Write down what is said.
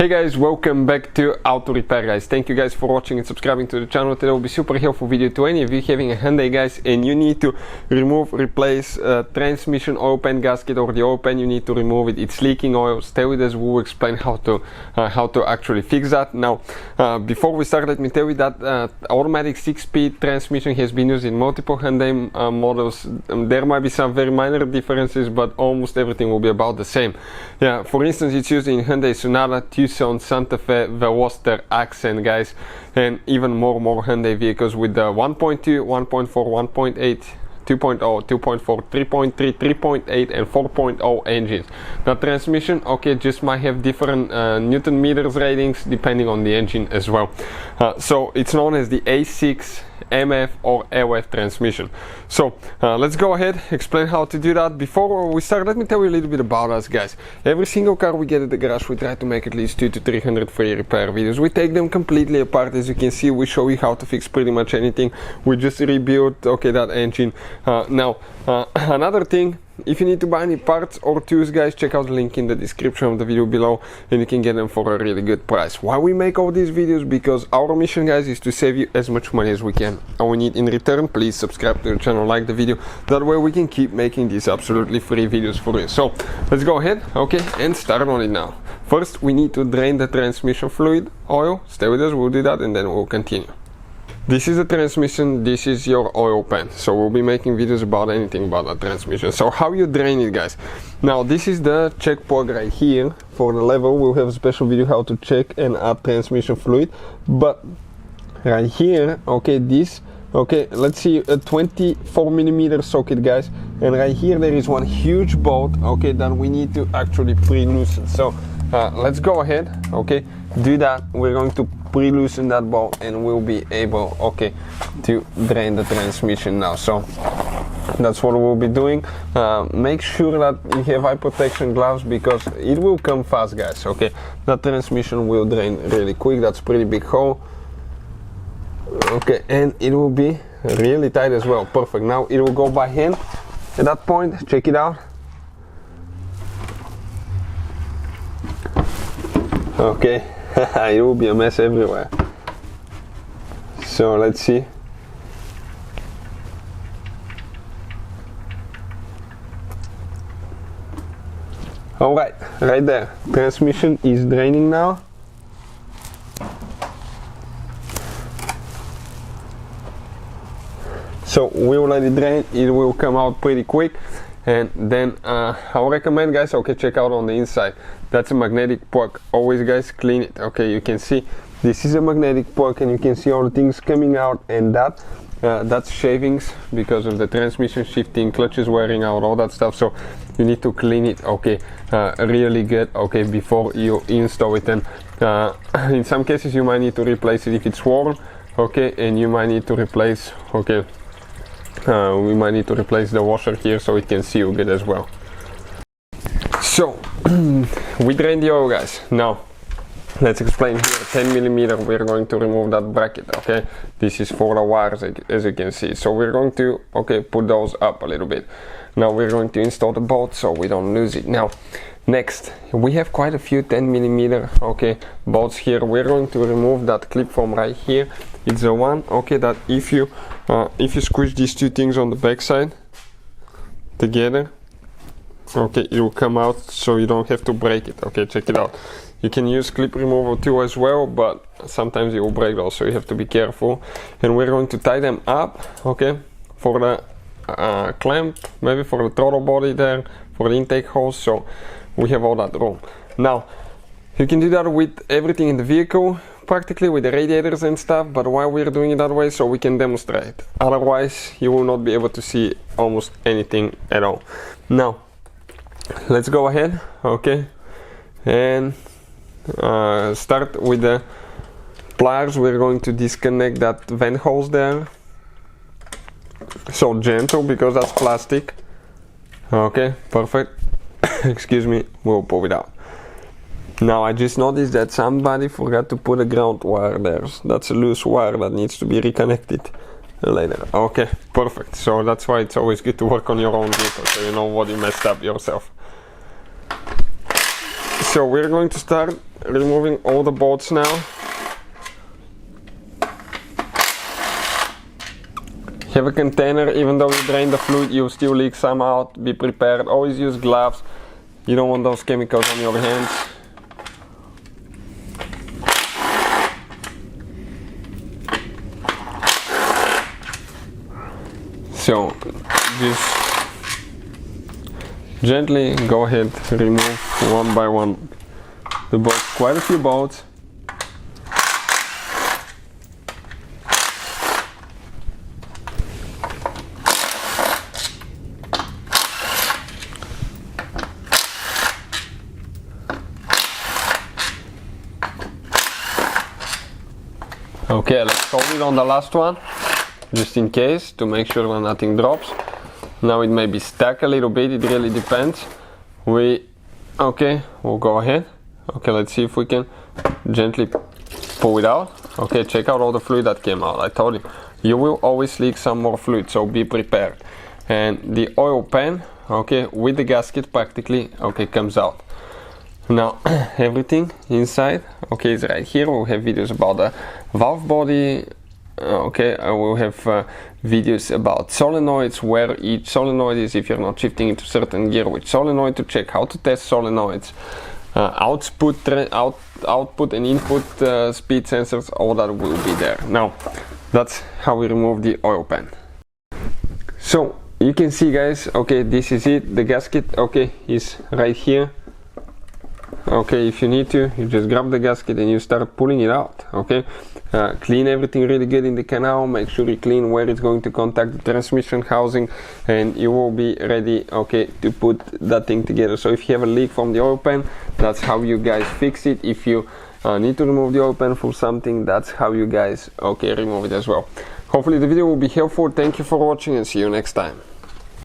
Hey guys, welcome back to Auto Repair guys. Thank you guys for watching and subscribing to the channel. Today will be super helpful video to any of you having a Hyundai guys and you need to replace transmission oil pan gasket or the oil pan. You need to remove it. It's leaking oil. Stay with us. We'll explain how to actually fix that. Now before we start, let me tell you that automatic 6-speed transmission has been used in multiple Hyundai models. There might be some very minor differences, but almost everything will be about the same. Yeah, for instance, it's used in Hyundai Sonata, Tucson, Santa Fe, Veloster, Accent guys, and even more Hyundai vehicles with the 1.2, 1.4, 1.8, 2.0, 2.4, 3.3, 3.8 and 4.0 engines. The transmission, okay, just might have different Newton meters ratings depending on the engine as well. So it's known as the A6 MF or LF transmission. So let's go ahead, explain how to do that. Before we start, let me tell you a little bit about us guys. Every single car we get at the garage, we try to make at least 200 to 300 free repair videos. We take them completely apart. As you can see, we show you how to fix pretty much anything. We just rebuilt, okay, that engine. Now another thing, if you need to buy any parts or tools guys, check out the link in the description of the video below and you can get them for a really good price. Why we make all these videos? Because our mission guys is to save you as much money as we can. All we need in return, please subscribe to the channel, like the video, that way we can keep making these absolutely free videos for you. So let's go ahead, okay, and start on it now. First we need to drain the transmission fluid oil. Stay with us, we'll do that and then we'll continue. This is the transmission, this is your oil pan. So we'll be making videos about anything about the transmission. So how you drain it guys. Now this is the check plug right here for the level. We'll have a special video how to check and add transmission fluid. But right here, okay, this, okay, let's see, a 24mm socket guys. And right here there is one huge bolt, okay, that we need to actually pre-loosen. So let's go ahead, okay, do that. We're going to pre-loosen that bolt and we'll be able, okay, to drain the transmission now. So that's what we'll be doing. Make sure that you have eye protection gloves because it will come fast guys, okay. That transmission will drain really quick. That's pretty big hole, okay, and it will be really tight as well. Perfect. Now it will go by hand. At that point, check it out. Okay, it will be a mess everywhere. So let's see. Alright, right there. Transmission is draining now. So we will let it drain, it will come out pretty quick. And then I'll recommend guys, okay, check out on the inside. That's a magnetic plug. Always guys clean it. Okay, you can see this is a magnetic plug and you can see all the things coming out, and that's shavings because of the transmission shifting, clutches wearing out, all that stuff. So you need to clean it, okay, really good, okay, before you install it. And in some cases you might need to replace it if it's worn, okay, and you might need to replace, okay, we might need to replace the washer here so it can seal good as well. So we drained the oil guys. Now let's explain here. 10mm, we're going to remove that bracket, okay. This is for the wires as you can see. So we're going to, okay, put those up a little bit. Now we're going to install the bolt so we don't lose it. Now next, we have quite a few 10mm, okay, bolts here. We're going to remove that clip from right here. It's the one, okay, that if you squish these two things on the back side together, okay, it will come out so you don't have to break it. Okay, check it out. You can use clip removal too as well, but sometimes it will break those, so you have to be careful. And we're going to tie them up, okay, for the clamp, maybe for the throttle body there, for the intake hose, so we have all that room. Now you can do that with everything in the vehicle, practically with the radiators and stuff, but why we're doing it that way, so we can demonstrate. Otherwise you will not be able to see almost anything at all. Now let's go ahead, okay, and start with the pliers. We're going to disconnect that vent hose there. So gentle because that's plastic. Okay, perfect. Excuse me, we'll pull it out. Now I just noticed that somebody forgot to put a ground wire there. That's a loose wire that needs to be reconnected later. Okay, perfect. So that's why it's always good to work on your own vehicle, so you know what you messed up yourself. So we're going to start removing all the bolts now. Have a container, even though you drain the fluid, you still leak some out. Be prepared, always use gloves. You don't want those chemicals on your hands. So just gently go ahead, remove one by one the bolts, quite a few bolts. Okay, let's hold it on the last one, just in case, to make sure that nothing drops. Now it may be stuck a little bit, it really depends. We'll go ahead. Okay, let's see if we can gently pull it out. Okay, check out all the fluid that came out. I told you will always leak some more fluid, so be prepared. And the oil pan, okay, with the gasket practically, okay, comes out. Now everything inside, okay, is right here. We'll have videos about the valve body. Okay, I will have videos about solenoids, where each solenoid is, if you're not shifting into certain gear, which solenoid to check, how to test solenoids, output and input speed sensors, all that will be there. Now, that's how we remove the oil pan. So, you can see, guys, okay, this is it. The gasket, okay, is right here. Okay, if you need to, you just grab the gasket and you start pulling it out. Okay, clean everything really good in the canal. Make sure you clean where it's going to contact the transmission housing, and you will be ready, okay, to put that thing together. So if you have a leak from the oil pan, that's how you guys fix it. If you need to remove the oil pan for something, that's how you guys, okay, remove it as well. Hopefully the video will be helpful. Thank you for watching and see you next time.